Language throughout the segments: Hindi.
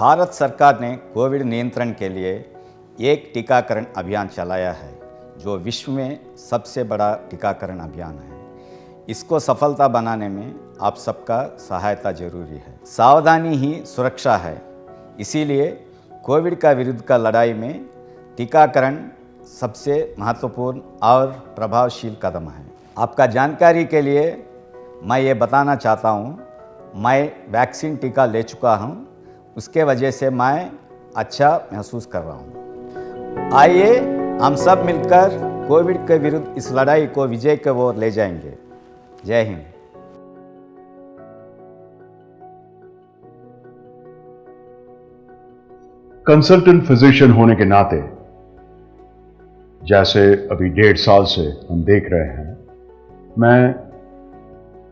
भारत सरकार ने कोविड नियंत्रण के लिए एक टीकाकरण अभियान चलाया है जो विश्व में सबसे बड़ा टीकाकरण अभियान है। इसको सफलता बनाने में आप सबका सहायता जरूरी है। सावधानी ही सुरक्षा है, इसीलिए कोविड का विरुद्ध का लड़ाई में टीकाकरण सबसे महत्वपूर्ण और प्रभावशील कदम है। आपका जानकारी के लिए मैं ये बताना चाहता हूँ, मैं वैक्सीन टीका ले चुका हूँ, उसके वजह से मैं अच्छा महसूस कर रहा हूँ। आइए हम सब मिलकर कोविड के विरुद्ध इस लड़ाई को विजय की ओर ले जाएंगे। जय हिंद। कंसल्टेंट फिजिशियन होने के नाते जैसे अभी 1.5 साल से हम देख रहे हैं, मैं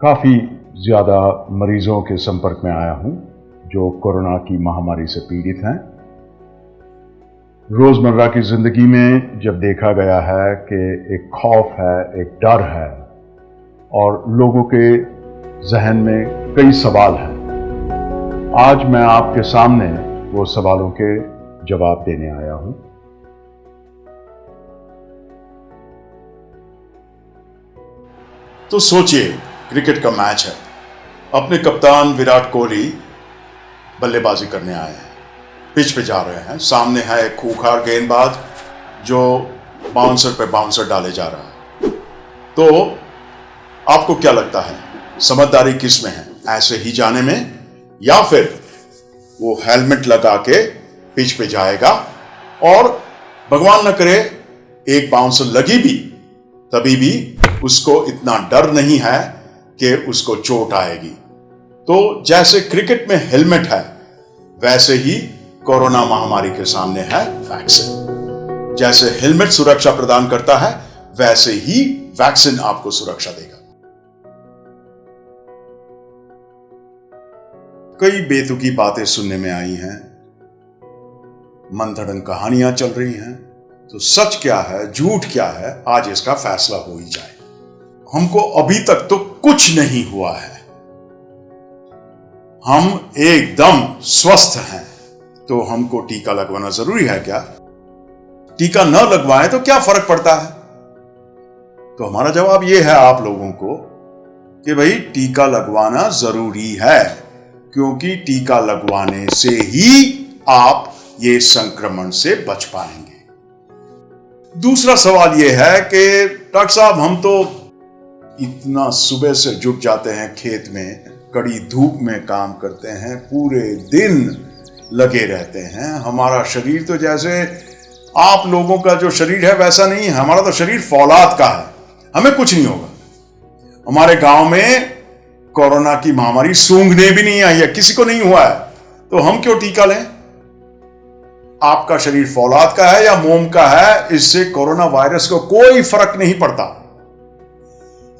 काफ़ी ज़्यादा मरीजों के संपर्क में आया हूं जो कोरोना की महामारी से पीड़ित हैं। रोज़मर्रा की ज़िंदगी में जब देखा गया है कि एक खौफ है, एक डर है और लोगों के जहन में कई सवाल हैं, आज मैं आपके सामने वो सवालों के जवाब देने आया हूं। तो सोचिए, क्रिकेट का मैच है, अपने कप्तान विराट कोहली बल्लेबाजी करने आए हैं, पिच पे जा रहे हैं, सामने है एक खूंखार गेंदबाज जो बाउंसर पे बाउंसर डाले जा रहा है। तो आपको क्या लगता है, समझदारी किस में है, ऐसे ही जाने में या फिर वो हेलमेट लगा के पिच पे जाएगा और भगवान न करे एक बाउंसर लगी भी, तभी भी उसको इतना डर नहीं है कि उसको चोट आएगी। तो जैसे क्रिकेट में हेलमेट है, वैसे ही कोरोना महामारी के सामने है वैक्सीन। जैसे हेलमेट सुरक्षा प्रदान करता है, वैसे ही वैक्सीन आपको सुरक्षा देगा। कई बेतुकी बातें सुनने में आई हैं, मनगढ़ंत कहानियां चल रही हैं, तो सच क्या है, झूठ क्या है, आज इसका फैसला हो ही जाए। हमको अभी तक तो कुछ नहीं हुआ है, हम एकदम स्वस्थ हैं, तो हमको टीका लगवाना जरूरी है क्या? टीका न लगवाएं तो क्या फर्क पड़ता है? तो हमारा जवाब यह है आप लोगों को कि भाई टीका लगवाना जरूरी है, क्योंकि टीका लगवाने से ही आप ये संक्रमण से बच पाएंगे। दूसरा सवाल यह है कि डॉक्टर साहब, हम तो इतना सुबह से जुट जाते हैं खेत में, कड़ी धूप में काम करते हैं, पूरे दिन लगे रहते हैं, हमारा शरीर तो जैसे आप लोगों का जो शरीर है वैसा नहीं है, हमारा तो शरीर फौलाद का है, हमें कुछ नहीं होगा। हमारे गांव में कोरोना की महामारी सूंघने भी नहीं आई है, किसी को नहीं हुआ है, तो हम क्यों टीका लें? आपका शरीर फौलाद का है या मोम का है, इससे कोरोना वायरस को कोई फर्क नहीं पड़ता।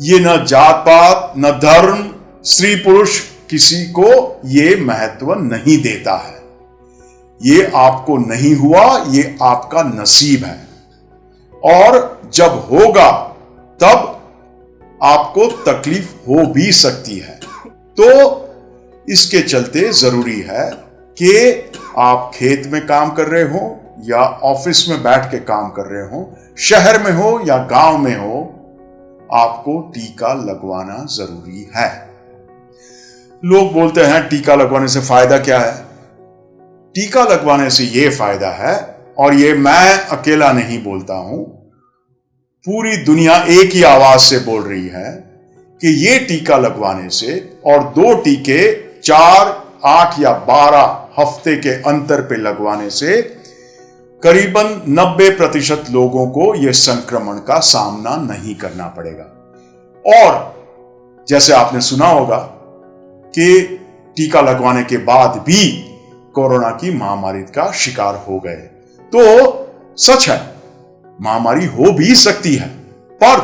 ये न जात पात, न धर्म, स्त्री पुरुष, किसी को ये महत्व नहीं देता है। ये आपको नहीं हुआ, ये आपका नसीब है, और जब होगा तब आपको तकलीफ हो भी सकती है। तो इसके चलते जरूरी है कि आप खेत में काम कर रहे हो या ऑफिस में बैठ के काम कर रहे हो, शहर में हो या गांव में हो, आपको टीका लगवाना जरूरी है। लोग बोलते हैं टीका लगवाने से फायदा क्या है? टीका लगवाने से यह फायदा है, और ये मैं अकेला नहीं बोलता हूं, पूरी दुनिया एक ही आवाज से बोल रही है कि ये टीका लगवाने से और 2 टीके 4, 8 या 12 हफ्ते के अंतर पे लगवाने से करीबन 90% लोगों को यह संक्रमण का सामना नहीं करना पड़ेगा। और जैसे आपने सुना होगा कि टीका लगवाने के बाद भी कोरोना की महामारी का शिकार हो गए, तो सच है, महामारी हो भी सकती है, पर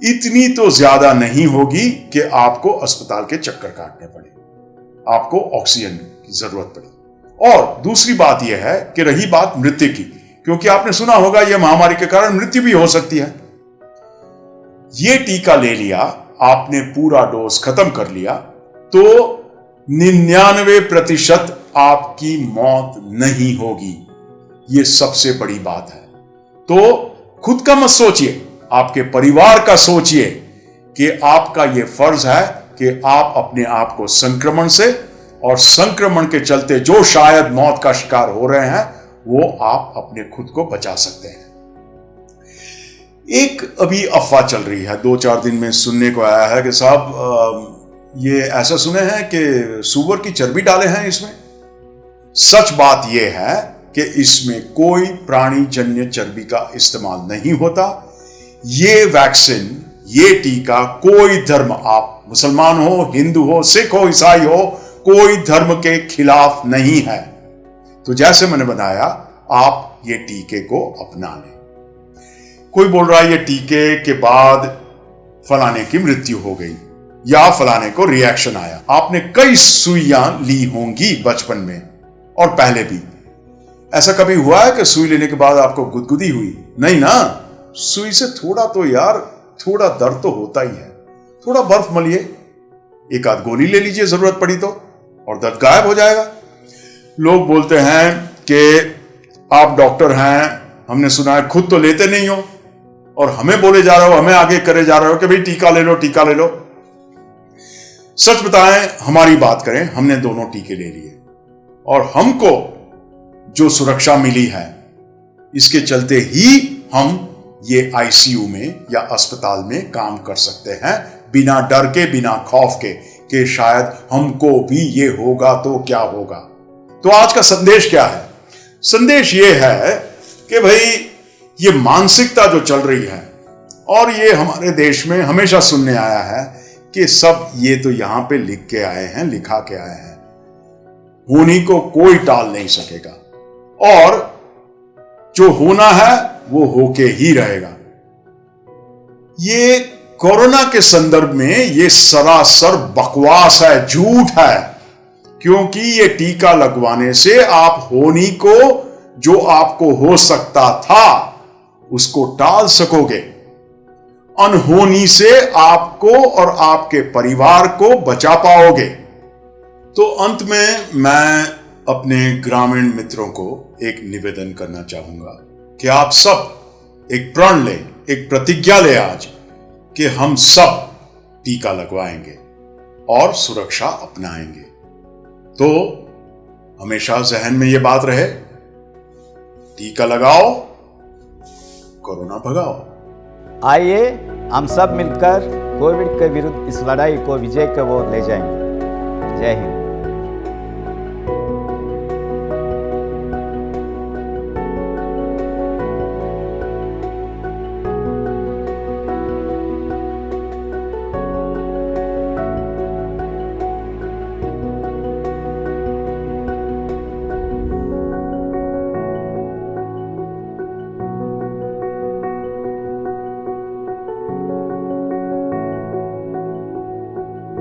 इतनी तो ज्यादा नहीं होगी कि आपको अस्पताल के चक्कर काटने पड़े, आपको ऑक्सीजन की जरूरत पड़े। और दूसरी बात यह है कि रही बात मृत्यु की, क्योंकि आपने सुना होगा यह महामारी के कारण मृत्यु भी हो सकती है। ये टीका ले लिया, आपने पूरा डोज खत्म कर लिया, तो 99% आपकी मौत नहीं होगी। यह सबसे बड़ी बात है। तो खुद का मत सोचिए, आपके परिवार का सोचिए कि आपका यह फर्ज है कि आप अपने आप को संक्रमण से और संक्रमण के चलते जो शायद मौत का शिकार हो रहे हैं, वो आप अपने खुद को बचा सकते हैं। एक अभी अफवाह चल रही है, 2-4 दिन में सुनने को आया है कि साहब ये ऐसा सुने हैं कि सूअर की चर्बी डाले हैं इसमें। सच बात यह है कि इसमें कोई प्राणी जन्य चर्बी का इस्तेमाल नहीं होता। ये वैक्सीन, ये टीका कोई धर्म, आप मुसलमान हो, हिंदू हो, सिख हो, ईसाई हो, कोई धर्म के खिलाफ नहीं है। तो जैसे मैंने बताया, आप ये टीके को अपना लें। कोई बोल रहा है ये टीके के बाद फलाने की मृत्यु हो गई या फलाने को रिएक्शन आया। आपने कई सुइयां ली होंगी बचपन में और पहले भी। ऐसा कभी हुआ है कि सुई लेने के बाद आपको गुदगुदी हुई? नहीं ना। सुई से थोड़ा तो यार, थोड़ा दर्द तो होता ही है। थोड़ा बर्फ मलिए, एक आध गोली ले लीजिए जरूरत पड़ी तो, और दर्द गायब हो जाएगा। लोग बोलते हैं कि आप डॉक्टर हैं, हमने सुना है, खुद तो लेते नहीं हो और हमें बोले जा रहे हो, हमें आगे करे जा रहे हो कि भाई टीका ले लो, टीका ले लो। सच बताएं, हमारी बात करें, हमने दोनों टीके ले लिए और हमको जो सुरक्षा मिली है, इसके चलते ही हम ये आईसीयू में या अस्पताल में काम कर सकते हैं, बिना डर के, बिना खौफ के कि शायद हमको भी ये होगा तो क्या होगा। तो आज का संदेश क्या है? संदेश ये है कि भाई ये मानसिकता जो चल रही है, और ये हमारे देश में हमेशा सुनने आया है कि सब ये तो यहां पे लिख के आए हैं, लिखा के आए हैं, होनी को कोई टाल नहीं सकेगा और जो होना है वो होके ही रहेगा। ये कोरोना के संदर्भ में ये सरासर बकवास है, झूठ है, क्योंकि ये टीका लगवाने से आप होनी को, जो आपको हो सकता था, उसको टाल सकोगे। अनहोनी से आपको और आपके परिवार को बचा पाओगे। तो अंत में मैं अपने ग्रामीण मित्रों को एक निवेदन करना चाहूंगा कि आप सब एक प्रण लें, एक प्रतिज्ञा लें आज कि हम सब टीका लगवाएंगे और सुरक्षा अपनाएंगे। तो हमेशा जहन में यह बात रहे, टीका लगाओ, कोरोना भगाओ। आइए हम सब मिलकर कोविड के विरुद्ध इस लड़ाई को विजय की ओर ले जाएंगे। जय हिंद।